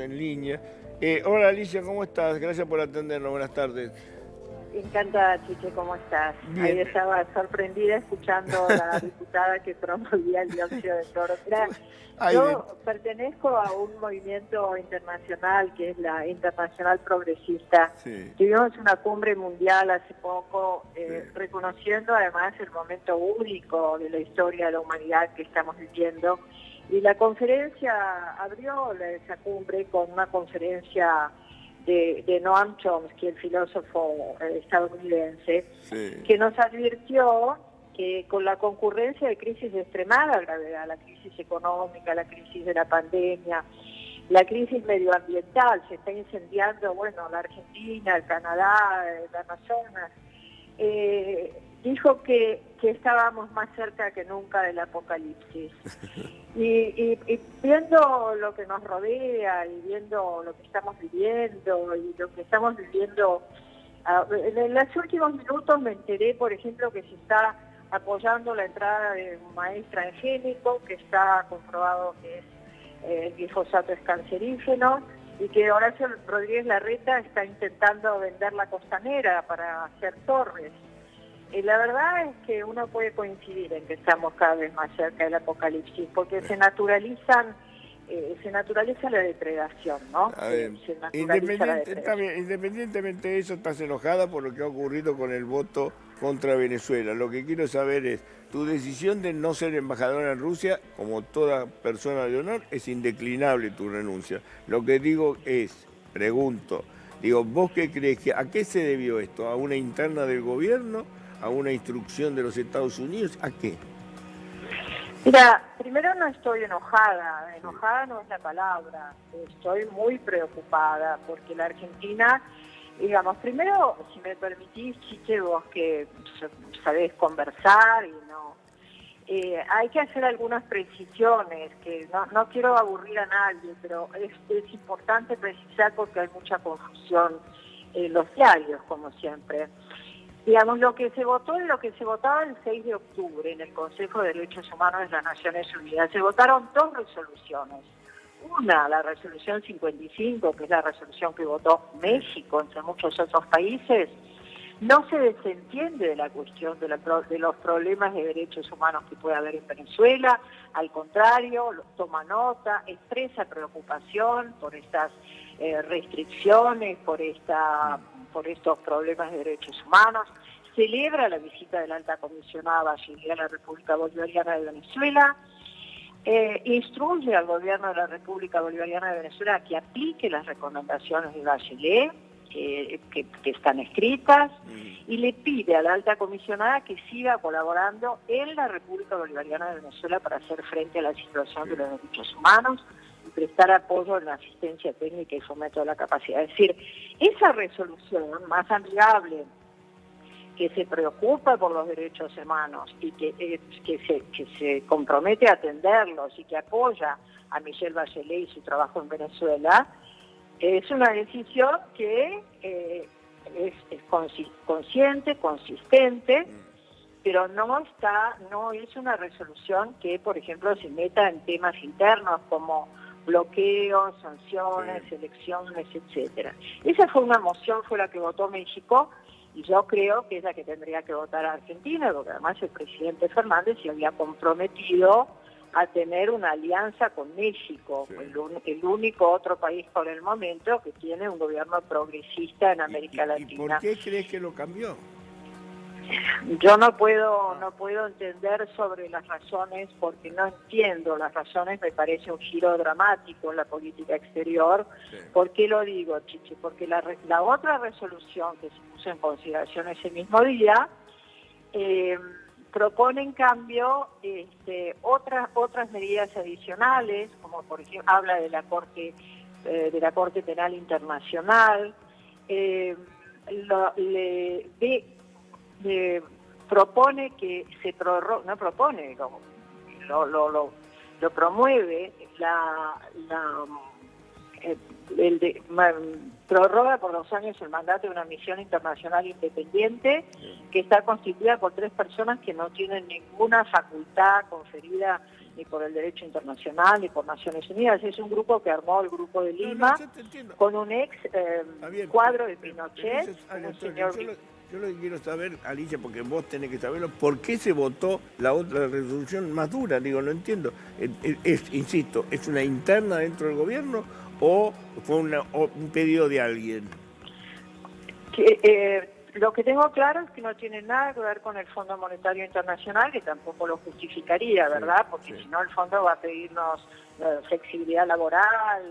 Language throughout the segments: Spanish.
En línea. Hola Alicia, ¿cómo estás? Gracias por atendernos, buenas tardes. Encantada, Chiche, ¿cómo estás? Ahí Bien. estaba sorprendida escuchando a la diputada que promovía el dióxido de cloro. Mira, Ay, yo pertenezco a un movimiento internacional que es la Internacional Progresista. sí, Tuvimos una cumbre mundial hace poco, sí, reconociendo además el momento único de la historia de la humanidad que estamos viviendo. Y la conferencia abrió esa cumbre con una conferencia de Noam Chomsky, el filósofo estadounidense, sí. que nos advirtió que con la concurrencia de crisis de extremada gravedad, la crisis económica, la crisis de la pandemia, la crisis medioambiental, se está incendiando, bueno, la Argentina, el Canadá, el Amazonas, dijo que estábamos más cerca que nunca del apocalipsis. Y viendo lo que nos rodea y viendo lo que estamos viviendo y lo que estamos viviendo, en los últimos minutos me enteré, por ejemplo, que se está apoyando la entrada de un maíz transgénico, que está comprobado que es el glifosato es cancerígeno, y que Horacio Rodríguez Larreta está intentando vender la costanera para hacer torres. La verdad es que uno puede coincidir en que estamos cada vez más cerca del apocalipsis, porque se naturaliza la depredación, ¿no? A ver, Se naturaliza la está depredación. bien, independientemente de eso, estás enojada por lo que ha ocurrido con el voto contra Venezuela. Lo que quiero saber es, tu decisión de no ser embajadora en Rusia, como toda persona de honor, es indeclinable tu renuncia. Lo que digo es, pregunto, digo, ¿vos qué crees ¿a qué se debió esto? ¿A una interna del gobierno? ¿A una instrucción de los Estados Unidos? ¿A qué? Mira, primero no estoy enojada no es la palabra, estoy muy preocupada porque la Argentina, digamos, primero, si me permitís, Chiche, vos que sabés conversar y no, hay que hacer algunas precisiones, que no quiero aburrir a nadie, pero es importante precisar porque hay mucha confusión en los diarios, como siempre. Digamos, lo que se votó es lo que se votaba el 6 de octubre en el Consejo de Derechos Humanos de las Naciones Unidas. Se votaron dos resoluciones. Una, la resolución 55, que es la resolución que votó México, entre muchos otros países, no se desentiende de la cuestión de los problemas de derechos humanos que puede haber en Venezuela. Al contrario, toma nota, expresa preocupación por estas restricciones, por estos problemas de derechos humanos. Celebra la visita de la alta comisionada Bachelet a la República Bolivariana de Venezuela. Instruye al gobierno de la República Bolivariana de Venezuela a que aplique las recomendaciones de Bachelet, que están escritas, y le pide a la alta comisionada que siga colaborando en la República Bolivariana de Venezuela para hacer frente a la situación de los derechos humanos y prestar apoyo en la asistencia técnica y fomento de la capacidad. Es decir, esa resolución más amigable, que se preocupa por los derechos humanos y que se compromete a atenderlos y que apoya a Michelle Bachelet y su trabajo en Venezuela, es una decisión que es consciente, consistente, pero no es una resolución que, por ejemplo, se meta en temas internos como bloqueos, sanciones, elecciones, etcétera. Esa fue una moción, fue la que votó México, y yo creo que es la que tendría que votar Argentina, porque además el presidente Fernández se había comprometido a tener una alianza con México, el único otro país por el momento que tiene un gobierno progresista en América Latina. ¿Y por qué crees que lo cambió? Yo no puedo entender sobre las razones, porque no entiendo las razones. Me parece un giro dramático en la política exterior. Sí. ¿Por qué lo digo, Chichi? Porque la otra resolución que se puso en consideración ese mismo día propone en cambio otras medidas adicionales, como por ejemplo habla de la Corte Penal Internacional, propone que se prorrogue, no propone, lo promueve prorroga por 2 años el mandato de una misión internacional independiente que está constituida por 3 personas que no tienen ninguna facultad conferida ni por el derecho internacional, ni por Naciones Unidas. Es un grupo que armó el Grupo de Lima yo te entiendo. con un ex cuadro de Pinochet, un señor... Yo lo que quiero saber, Alicia, porque vos tenés que saberlo, ¿por qué se votó la otra resolución más dura? Digo, no entiendo. Insisto, ¿es una interna dentro del gobierno o fue un pedido de alguien? Lo que tengo claro es que no tiene nada que ver con el Fondo Monetario Internacional, que tampoco lo justificaría, ¿verdad? Porque si no el fondo va a pedirnos flexibilidad laboral.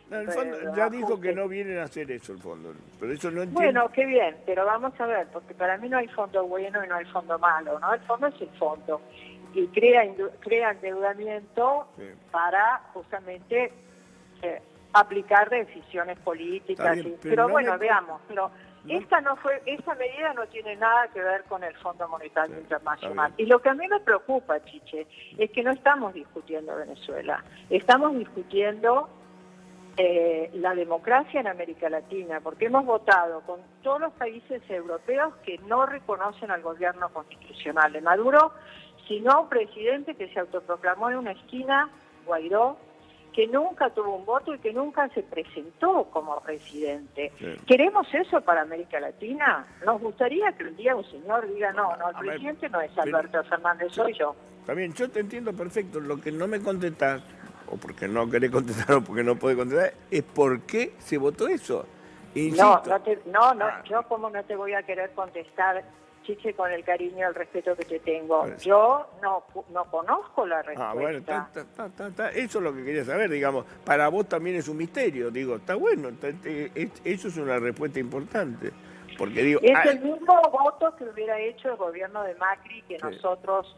No, el fondo ya dijo que no vienen a hacer eso el fondo, pero eso no entiendo. Bueno, qué bien, pero vamos a ver, porque para mí no hay fondo bueno y no hay fondo malo, ¿no? El fondo es el fondo y crea endeudamiento para justamente aplicar decisiones políticas. Bien, pero no bueno, veamos, pero esta medida no tiene nada que ver con el Fondo Monetario Internacional. Y lo que a mí me preocupa, Chiche, es que no estamos discutiendo Venezuela, estamos discutiendo la democracia en América Latina, porque hemos votado con todos los países europeos que no reconocen al gobierno constitucional de Maduro, sino un presidente que se autoproclamó en una esquina, Guaidó, que nunca tuvo un voto y que nunca se presentó como presidente. Sí. ¿Queremos eso para América Latina? Nos gustaría que un día un señor diga, no, el presidente no es Alberto Fernández, soy yo. También, yo te entiendo perfecto, lo que no me contestás, o porque no querés contestar o porque no podés contestar, es por qué se votó eso. Insisto. Yo como no te voy a querer contestar, Chiche, con el cariño y el respeto que te tengo. Yo no conozco la respuesta. Bueno, eso es lo que quería saber, digamos. Para vos también es un misterio, digo, está bueno, eso es una respuesta importante. Porque digo, es el mismo voto que hubiera hecho el gobierno de Macri que nosotros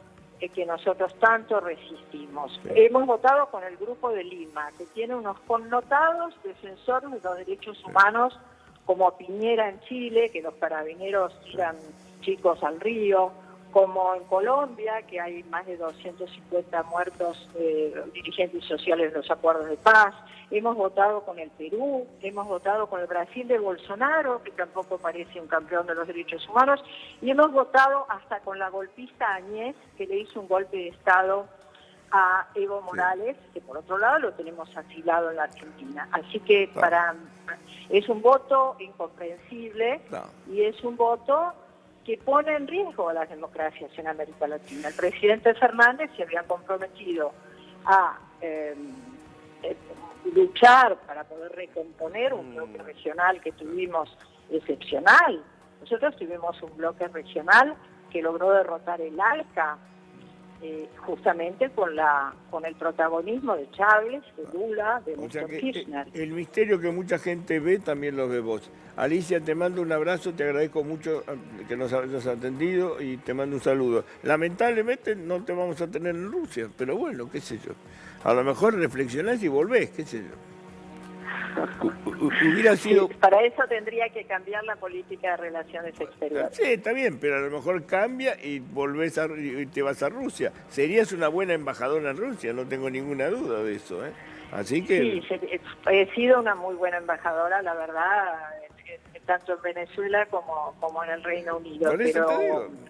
tanto resistimos. Sí. Hemos votado con el Grupo de Lima, que tiene unos connotados defensores de los derechos humanos, como Piñera en Chile, que los carabineros tiran chicos al río, como en Colombia, que hay más de 250 muertos dirigentes sociales de los acuerdos de paz. Hemos votado con el Perú, hemos votado con el Brasil de Bolsonaro, que tampoco parece un campeón de los derechos humanos, y hemos votado hasta con la golpista Áñez, que le hizo un golpe de Estado a Evo Morales, que por otro lado lo tenemos asilado en la Argentina. Así que es un voto incomprensible y es un voto que pone en riesgo a las democracias en América Latina. El presidente Fernández se había comprometido a luchar para poder recomponer un bloque regional que tuvimos excepcional. Nosotros tuvimos un bloque regional que logró derrotar el ALCA, justamente con el protagonismo de Chávez, de Lula, de Néstor Kirchner. El misterio que mucha gente ve también lo ve vos. Alicia, te mando un abrazo, te agradezco mucho que nos hayas atendido y te mando un saludo. Lamentablemente no te vamos a tener en Rusia, pero bueno, qué sé yo. A lo mejor reflexionás y volvés, qué sé yo. Hubiera sido... Sí, para eso tendría que cambiar la política de relaciones exteriores. Sí, está bien, pero a lo mejor cambia y volvés y te vas a Rusia. Serías una buena embajadora en Rusia, no tengo ninguna duda de eso, ¿eh? Así que... Sí, he sido una muy buena embajadora, la verdad, tanto en Venezuela como en el Reino Unido.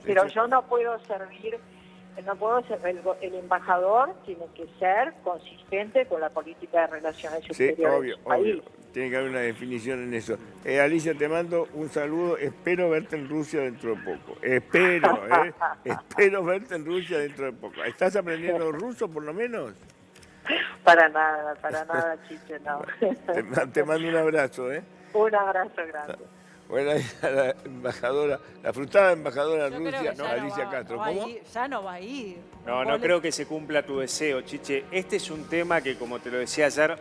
Pero yo no puedo servir... el embajador tiene que ser consistente con la política de relaciones exteriores. Sí, obvio. Tiene que haber una definición en eso. Alicia, te mando un saludo. Espero verte en Rusia dentro de poco. Espero verte en Rusia dentro de poco. ¿Estás aprendiendo ruso por lo menos? Para nada, Chiche, no. Te mando un abrazo, Un abrazo grande. Bueno, la embajadora, la frustrada embajadora de Rusia, Alicia Castro. ¿Cómo? Ya no va a ir. No creo que se cumpla tu deseo, Chiche. Este es un tema que, como te lo decía ayer,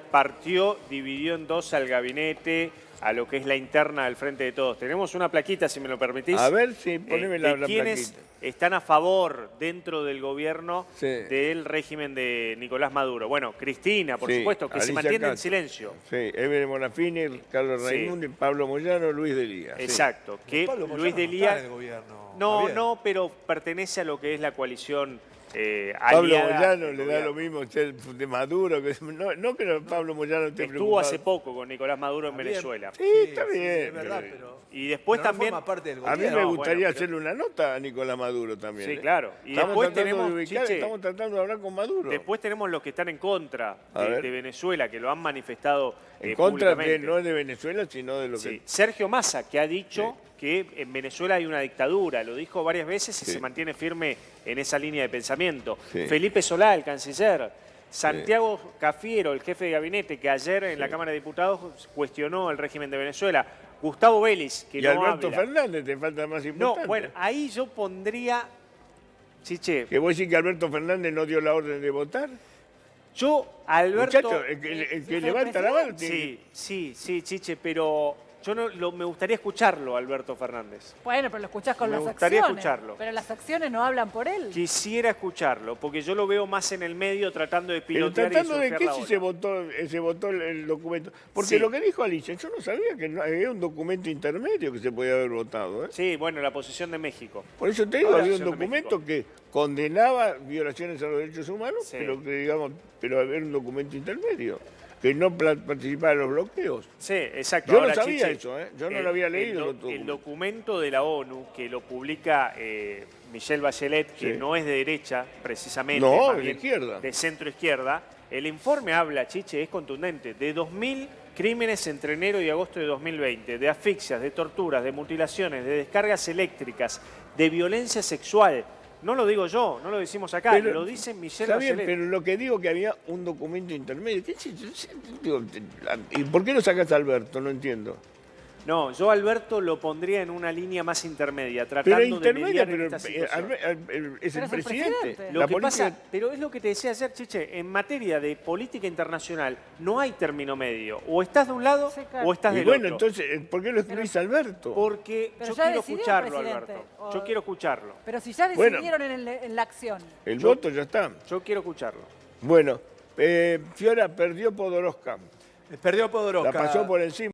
dividió en dos al gabinete, a lo que es la interna del Frente de Todos. Tenemos una plaquita, si me lo permitís. A ver, sí, poneme la quienes están a favor dentro del gobierno del régimen de Nicolás Maduro. Bueno, Cristina, por supuesto, que se mantiene en silencio. Sí, Evelyn Bonafini, Carlos Raimundi, Pablo Moyano, Luis Delía. Exacto, que Luis Delía... No, pero pertenece a lo que es la coalición Pablo aliada Moyano del le da gobierno. lo mismo ser de Maduro. No que Pablo Moyano esté Estuvo preocupado. hace poco con Nicolás Maduro en Venezuela. Sí, está bien. es verdad, pero... Y después pero no también... forma parte del A mí gobierno. me No, gustaría bueno, pero- hacerle una nota a Nicolás Maduro también. Sí, ¿eh? claro. Y Estamos después tratando tenemos, de ubicar, Chiche, estamos tratando de hablar con Maduro. después tenemos los que están en contra A ver. de Venezuela, que lo han manifestado En contra de, públicamente. no de Venezuela, sino de lo Sí. que... Sergio Massa, que ha dicho que en Venezuela hay una dictadura, lo dijo varias veces y Sí. se mantiene firme en esa línea de pensamiento. Sí. Felipe Solá, el canciller. Santiago Cafiero, el jefe de gabinete, que ayer en la Cámara de Diputados cuestionó el régimen de Venezuela. Gustavo Vélez, que Y no Alberto habla. Fernández, te falta más No, importante. bueno, ahí yo pondría... Chiche, ¿Que vos decís que Alberto Fernández no dio la orden de votar? yo, Alberto... Muchacho, el que levanta la mano tiene... Sí, Chiche, pero yo me gustaría escucharlo, Alberto Fernández. Bueno, pero lo escuchás con Me las gustaría acciones. escucharlo. Pero las acciones no hablan por él. Quisiera escucharlo, porque yo lo veo más en el medio tratando de Pero pilotear tratando y de surfear qué la si ola. se votó el documento. Porque Sí. lo que dijo Alicia, yo no sabía que había un documento intermedio que se podía haber votado. ¿eh? Sí, bueno, la posición de México. Por eso te digo, Ahora, había un Acción de documento México. que condenaba violaciones a los derechos humanos, Sí. pero que digamos, pero había un documento intermedio, que no participaba en los bloqueos. Sí, exacto. Yo no Ahora, sabía Chiche, eso, ¿eh? Yo no lo había leído. El documento de la ONU, que lo publica Michelle Bachelet, que Sí. no es de derecha, precisamente, No, más de bien izquierda. de centro-izquierda, el informe habla, Chiche, es contundente, de 2.000 crímenes entre enero y agosto de 2020, de asfixias, de torturas, de mutilaciones, de descargas eléctricas, de violencia sexual. No lo digo yo, no lo decimos acá, Pero, lo dice Michelle está bien, Bachelet. pero lo que digo que había un documento intermedio. ¿Y por qué no sacas a Alberto? No entiendo. No, yo a Alberto lo pondría en una línea más intermedia, Pero tratando de intermedia, mediar en pero esta situación. es el Pero es el presidente. presidente. Lo La que política- pasa, pero es lo que te decía ayer, Chiche, en materia de política internacional no hay término medio. O estás de un lado Sí, claro. o estás Y del bueno, otro. entonces, ¿por qué lo excluís a Alberto? Porque Pero yo ya quiero decidió el escucharlo, presidente. Alberto. O- Yo quiero escucharlo. Pero si ya Bueno. decidieron en la acción. El voto ya está. Yo quiero escucharlo. Bueno, Fiora perdió Podoroska. Perdió Podoroska. La pasó por encima.